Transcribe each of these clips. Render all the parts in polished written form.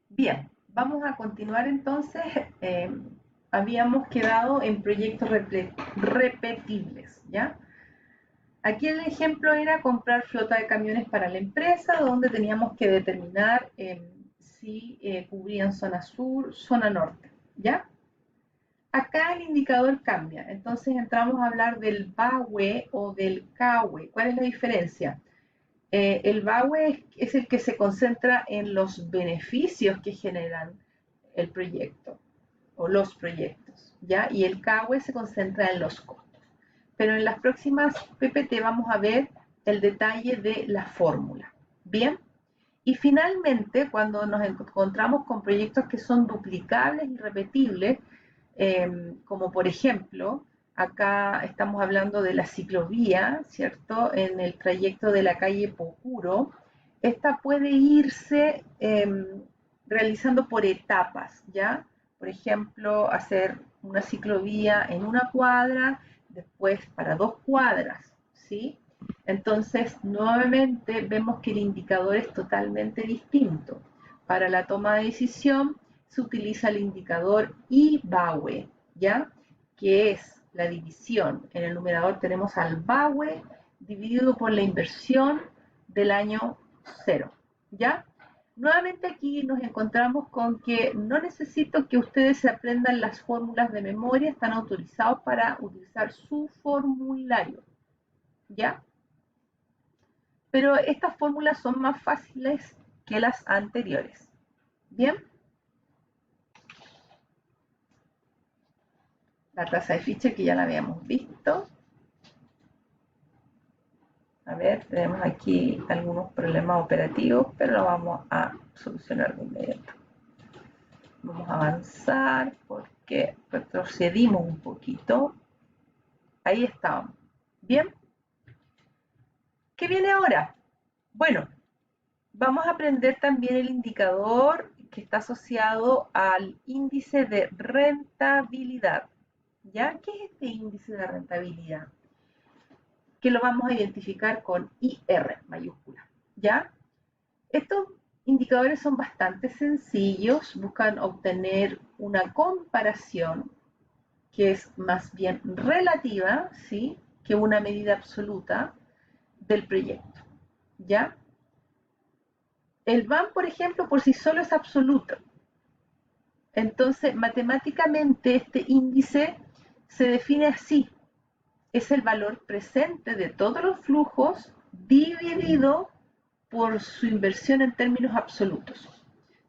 Bien, vamos a continuar entonces. Habíamos quedado en proyectos repetibles, ¿ya? Aquí el ejemplo era comprar flota de camiones para la empresa, donde teníamos que determinar si cubrían zona sur, zona norte, ¿ya? Acá el indicador cambia, entonces entramos a hablar del BAWE o del CAWE. ¿Cuál es la diferencia? El BAWE es el que se concentra en los beneficios que generan el proyecto o los proyectos, ¿ya? Y el CAWE se concentra en los costos. Pero en las próximas PPT vamos a ver el detalle de la fórmula. Bien, y finalmente, cuando nos encontramos con proyectos que son duplicables y repetibles, como por ejemplo, acá estamos hablando de la ciclovía, ¿cierto? En el trayecto de la calle Pocuro, esta puede irse realizando por etapas, ¿ya? Por ejemplo, hacer una ciclovía en una cuadra, después para 2 cuadras, ¿sí? Entonces, nuevamente vemos que el indicador es totalmente distinto. Para la toma de decisión se utiliza el indicador IBAWE, ¿ya? Que es la división. En el numerador tenemos al BAWE dividido por la inversión del año cero, ¿ya? Nuevamente aquí nos encontramos con que no necesito que ustedes se aprendan las fórmulas de memoria, están autorizados para utilizar su formulario, ¿ya? Pero estas fórmulas son más fáciles que las anteriores. Bien, la tasa de Fischer que ya la habíamos visto. A ver, tenemos aquí algunos problemas operativos, pero lo vamos a solucionar de inmediato. Vamos a avanzar porque retrocedimos un poquito. Ahí estábamos. Bien, ¿qué viene ahora? Bueno, vamos a aprender también el indicador que está asociado al índice de rentabilidad. ¿Ya? ¿Qué es este índice de rentabilidad? Que lo vamos a identificar con IR mayúscula. ¿Ya? Estos indicadores son bastante sencillos, buscan obtener una comparación que es más bien relativa, ¿sí? Que una medida absoluta del proyecto. ¿Ya? El BAM, por ejemplo, por sí solo es absoluto. Entonces, matemáticamente, este índice se define así. Es el valor presente de todos los flujos dividido por su inversión en términos absolutos.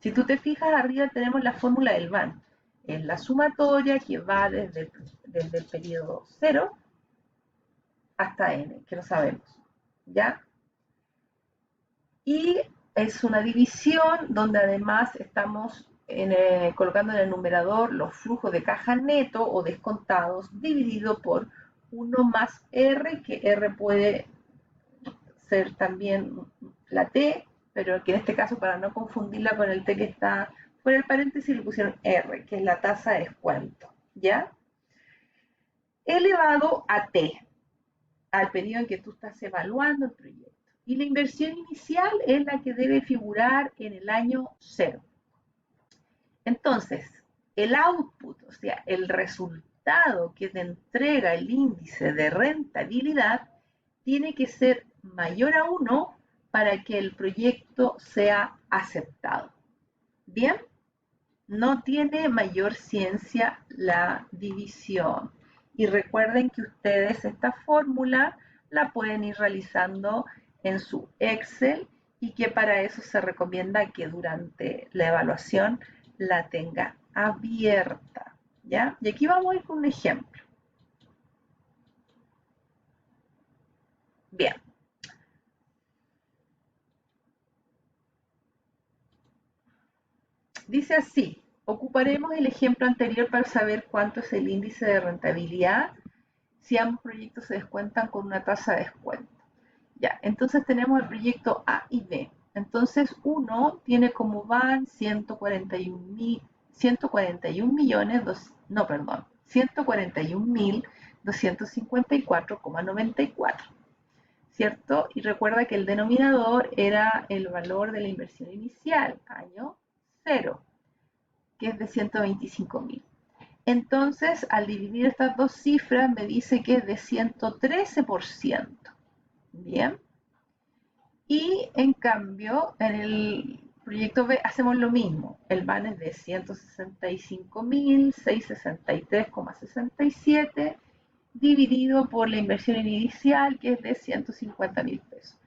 Si tú te fijas, arriba tenemos la fórmula del BAN. Es la sumatoria que va desde el periodo 0 hasta n, que lo sabemos. ¿Ya? Y es una división donde además estamos colocando en el numerador los flujos de caja neto o descontados dividido por 1 más R, que R puede ser también la T, pero que en este caso para no confundirla con el T que está fuera del paréntesis le pusieron R, que es la tasa de descuento, ¿ya? Elevado a T, al periodo en que tú estás evaluando el proyecto. Y la inversión inicial es la que debe figurar en el año 0. Entonces, el output, o sea, el resultado que te entrega el índice de rentabilidad, tiene que ser mayor a 1 para que el proyecto sea aceptado. Bien, no tiene mayor ciencia la división. Y recuerden que ustedes esta fórmula la pueden ir realizando en su Excel y que para eso se recomienda que durante la evaluación la tenga abierta. ¿Ya? Y aquí vamos a ir con un ejemplo. Bien. Dice así, ocuparemos el ejemplo anterior para saber cuánto es el índice de rentabilidad si ambos proyectos se descuentan con una tasa de descuento. Ya, entonces tenemos el proyecto A y B. Entonces uno tiene como van 141 millones, no, perdón, 141.254,94, ¿cierto? Y recuerda que el denominador era el valor de la inversión inicial, año 0, que es de 125.000. Entonces, al dividir estas dos cifras, me dice que es de 113%. Bien. Y en cambio, en el proyecto B hacemos lo mismo. El VAN es de 165.663,67 dividido por la inversión inicial, que es de 150.000 pesos.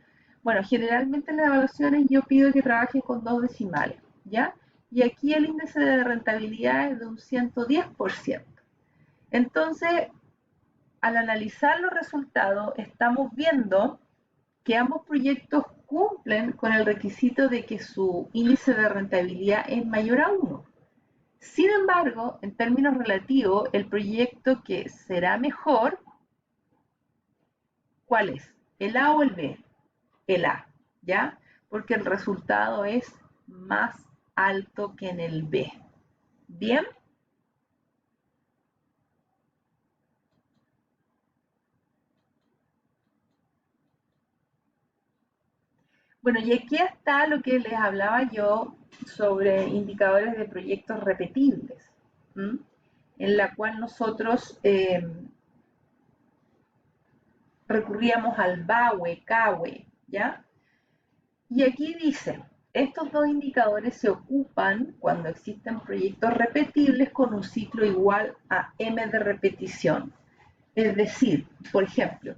Bueno, generalmente en las evaluaciones yo pido que trabajen con dos decimales, ¿ya? Y aquí el índice de rentabilidad es de un 110%. Entonces, al analizar los resultados, estamos viendo que ambos proyectos cumplen con el requisito de que su índice de rentabilidad es mayor a 1. Sin embargo, en términos relativos, el proyecto que será mejor, ¿cuál es? ¿El A o el B? El A, ¿ya? Porque el resultado es más alto que en el B. ¿Bien? Bueno, y aquí está lo que les hablaba yo sobre indicadores de proyectos repetibles, ¿m? En la cual nosotros recurríamos al BAWE, CAWE, ¿ya? Y aquí dice, estos dos indicadores se ocupan cuando existen proyectos repetibles con un ciclo igual a m de repetición. Es decir, por ejemplo,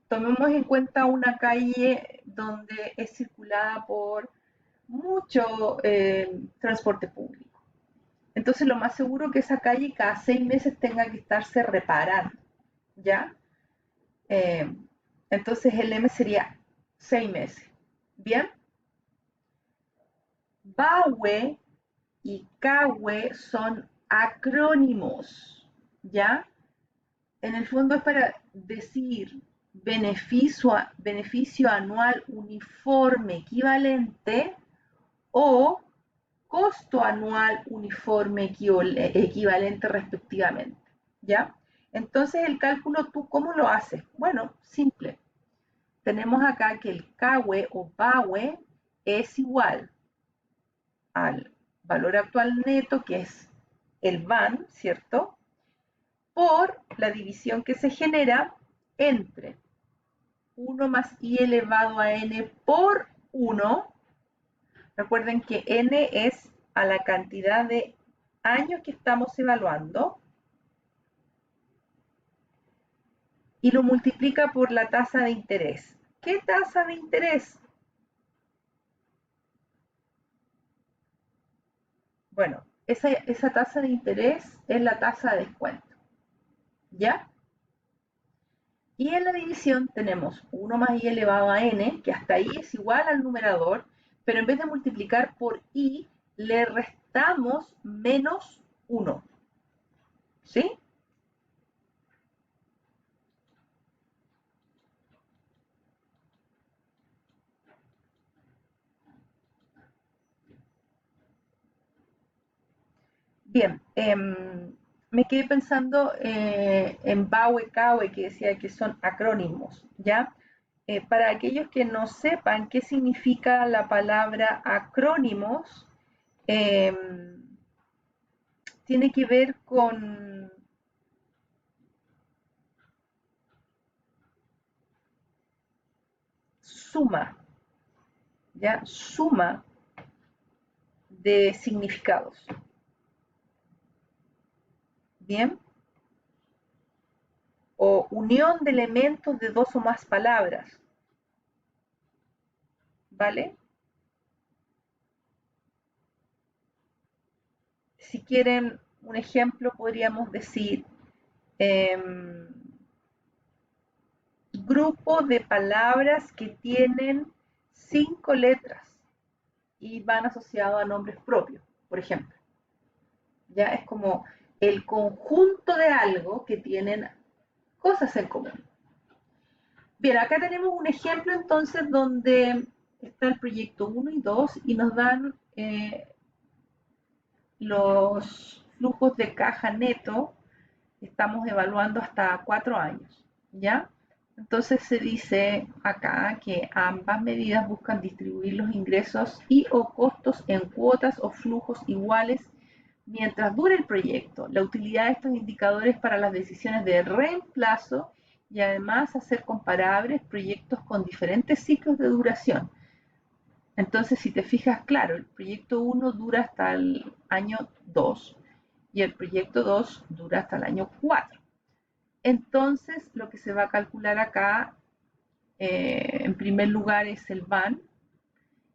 tomemos en cuenta una calle donde es circulada por mucho transporte público. Entonces lo más seguro es que esa calle cada 6 meses tenga que estarse reparando, ¿ya? Eh, entonces el M sería 6 meses. ¿Bien? BAWE y CAWE son acrónimos, ¿ya? En el fondo es para decir beneficio anual uniforme equivalente o costo anual uniforme equivalente respectivamente, ¿ya? Entonces el cálculo, ¿tú cómo lo haces? Bueno, simple. Tenemos acá que el CAWE o BAWE es igual al valor actual neto, que es el VAN, ¿cierto? Por la división que se genera entre 1 más i elevado a n por 1. Recuerden que n es a la cantidad de años que estamos evaluando y lo multiplica por la tasa de interés. ¿Qué tasa de interés? Bueno, esa tasa de interés es la tasa de descuento, ¿ya? Y en la división tenemos 1 más i elevado a n, que hasta ahí es igual al numerador, pero en vez de multiplicar por i, le restamos menos 1. ¿Sí? Bien, me quedé pensando en BAWE, CAWE, que decía que son acrónimos, ¿ya? Para aquellos que no sepan qué significa la palabra acrónimos, em, tiene que ver con suma, ¿ya? Suma de significados. Bien, o unión de elementos de dos o más palabras, ¿vale? Si quieren un ejemplo, podríamos decir grupo de palabras que tienen 5 letras y van asociados a nombres propios, por ejemplo. Ya es como el conjunto de algo que tienen cosas en común. Bien, acá tenemos un ejemplo entonces donde está el proyecto 1 y 2 y nos dan los flujos de caja neto. Estamos evaluando hasta 4 años, ¿ya? Entonces se dice acá que ambas medidas buscan distribuir los ingresos y o costos en cuotas o flujos iguales mientras dure el proyecto. La utilidad de estos indicadores para las decisiones de reemplazo y además hacer comparables proyectos con diferentes ciclos de duración. Entonces, si te fijas, claro, el proyecto 1 dura hasta el año 2 y el proyecto 2 dura hasta el año 4. Entonces, lo que se va a calcular acá, en primer lugar, es el BAN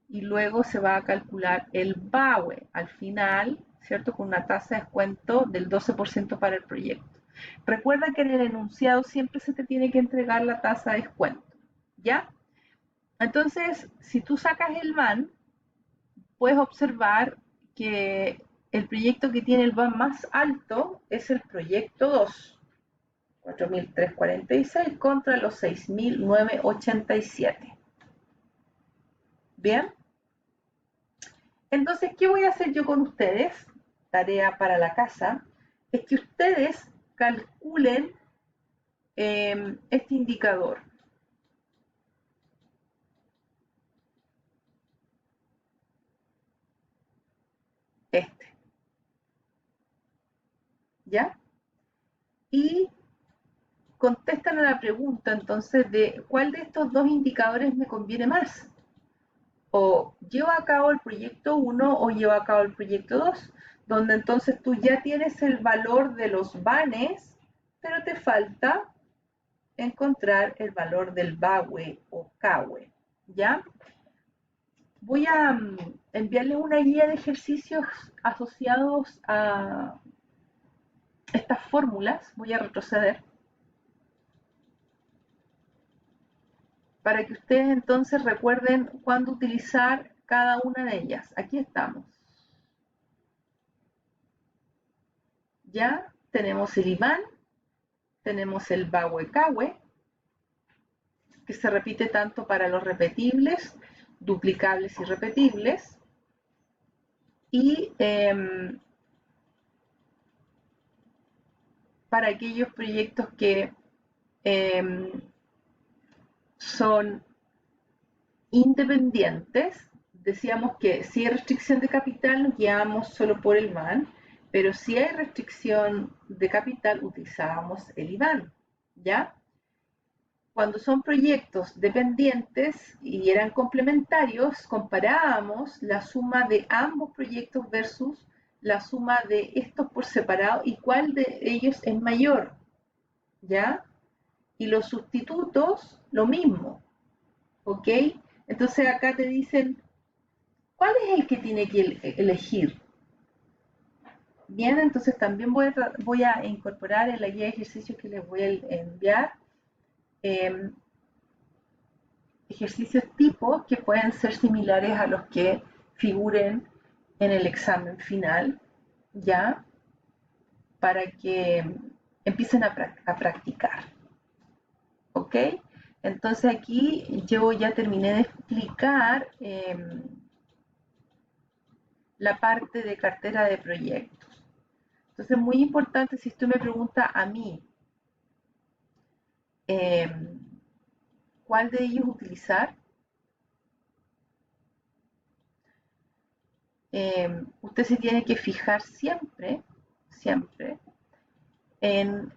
y luego se va a calcular el BAWE al final, ¿cierto? Con una tasa de descuento del 12% para el proyecto. Recuerda que en el enunciado siempre se te tiene que entregar la tasa de descuento, ¿ya? Entonces, si tú sacas el BAN, puedes observar que el proyecto que tiene el BAN más alto es el proyecto 2, 4.346 contra los 6.987. Bien, entonces, ¿qué voy a hacer yo con ustedes? Tarea para la casa, es que ustedes calculen este indicador. Este, ¿ya? Y contestan a la pregunta entonces de cuál de estos dos indicadores me conviene más. O llevo a cabo el proyecto 1 o llevo a cabo el proyecto 2, donde entonces tú ya tienes el valor de los banes, pero te falta encontrar el valor del BAWE o CAWE, ¿ya? Voy a enviarles una guía de ejercicios asociados a estas fórmulas. Voy a retroceder para que ustedes entonces recuerden cuándo utilizar cada una de ellas. Aquí estamos. Ya tenemos el IBAN, tenemos el BAWE-CAWE, que se repite tanto para los repetibles, duplicables y repetibles. Y para aquellos proyectos que son independientes, decíamos que si hay restricción de capital nos guiábamos solo por el BAN, pero si hay restricción de capital utilizábamos el IBAN, ¿ya? Cuando son proyectos dependientes y eran complementarios, comparábamos la suma de ambos proyectos versus la suma de estos por separado y cuál de ellos es mayor, ¿ya? Y los sustitutos, lo mismo, ¿ok? Entonces acá te dicen, ¿cuál es el que tiene que elegir? Bien, entonces también voy a incorporar en la guía de ejercicios que les voy a enviar eh, ejercicios tipo que pueden ser similares a los que figuren en el examen final, ¿ya? Para que empiecen a practicar, ¿ok? Entonces aquí yo ya terminé de explicar la parte de cartera de proyectos. Entonces, muy importante, si usted me pregunta a mí, eh, ¿cuál de ellos utilizar? Usted se tiene que fijar siempre, siempre, en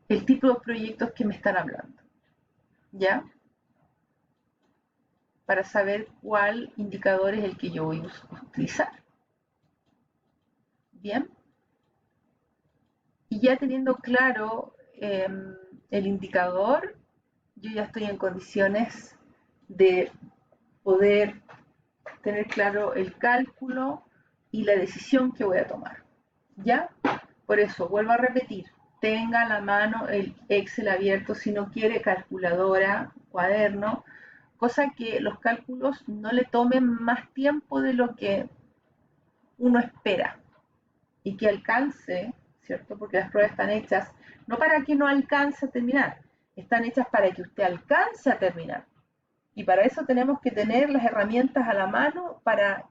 el tipo de proyectos que me están hablando, ¿ya? Para saber cuál indicador es el que yo voy a utilizar. Bien, y ya teniendo claro el indicador, yo ya estoy en condiciones de poder tener claro el cálculo y la decisión que voy a tomar. ¿Ya? Por eso, vuelvo a repetir, tenga a la mano el Excel abierto, si no quiere calculadora, cuaderno, cosa que los cálculos no le tomen más tiempo de lo que uno espera y que alcance, ¿cierto? Porque las pruebas están hechas no para que no alcance a terminar, están hechas para que usted alcance a terminar. Y para eso tenemos que tener las herramientas a la mano para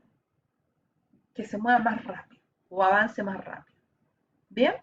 que se mueva más rápido o avance más rápido. ¿Bien?